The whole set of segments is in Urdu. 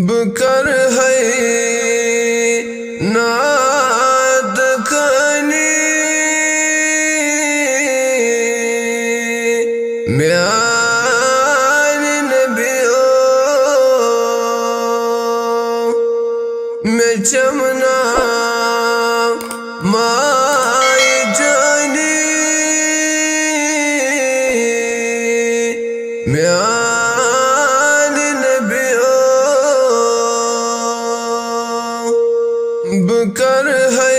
بکر ہے ناد کنی میان نبیوں میں چمنا مائی جانی میان نبیوں بکر ہے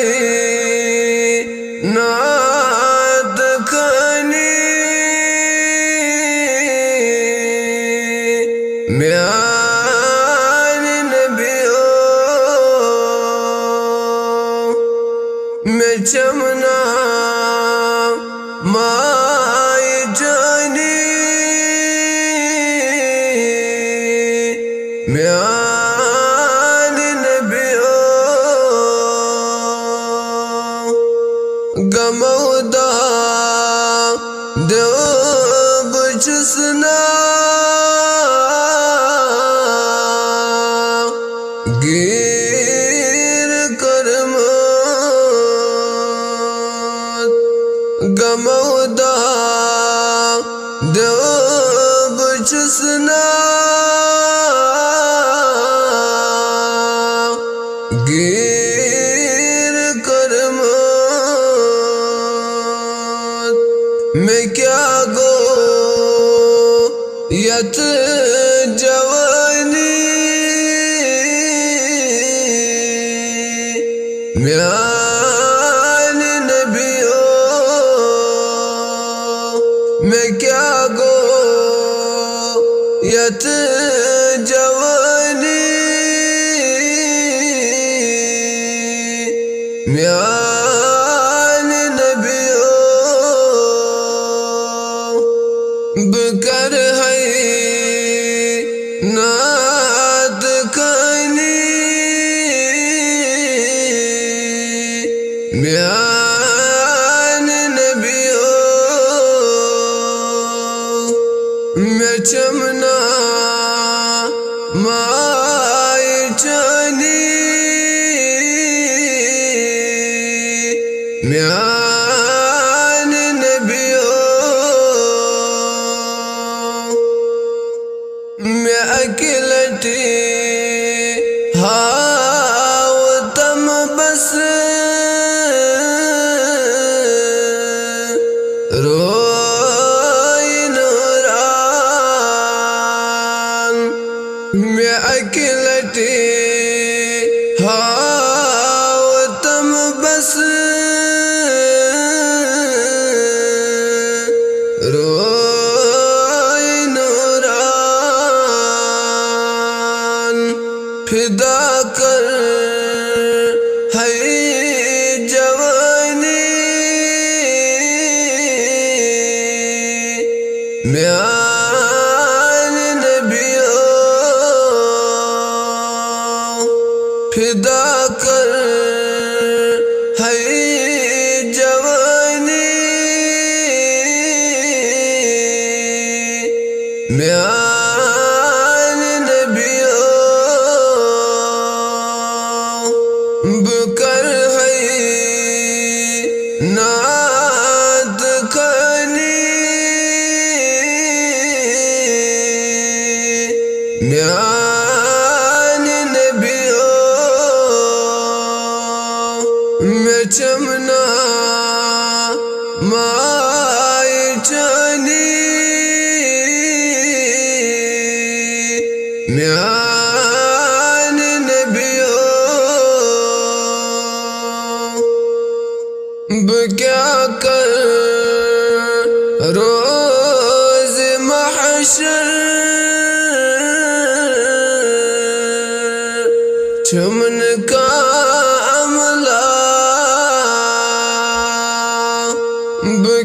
ناد کنی میان نبیوں میں چمنا مائی جانی میان نبیوں گمودا دیو بچسنا گیر کرم گمودا دیو بچسنا گیر کرم میں کیا گو یت جوانی میان نبیوں میں کیا گو یت جوانی میان نبیوں بکر ہے ناد کنی میان نبیوں میں چمنا مائی جانی میان نبیوں میں اکیلٹی ہاوتم بس روئی نوران میں اکیلٹی ہاوتم بس روئی نوران فدا کر ہے جوانی میان نبیوں فدا کر ہے جوانی میان نبیوں بکر ہے ناد کنی میان نبیوں میں چمنا مائی جانی میان نبیوں کیا کر روز محشر چمن کا عملہ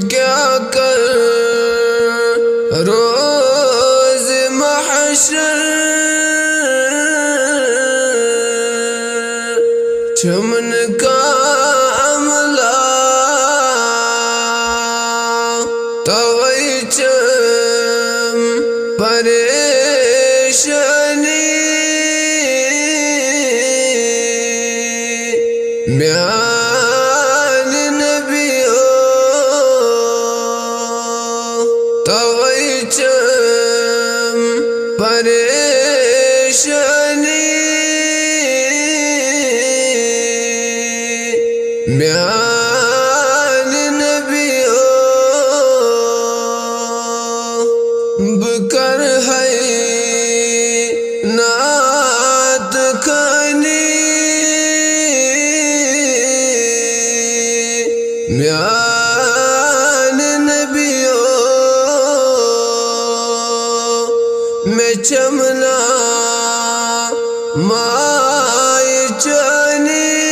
کیا کر روز محشر چمن کا عملہ توئی چم پریشانی ماي جاني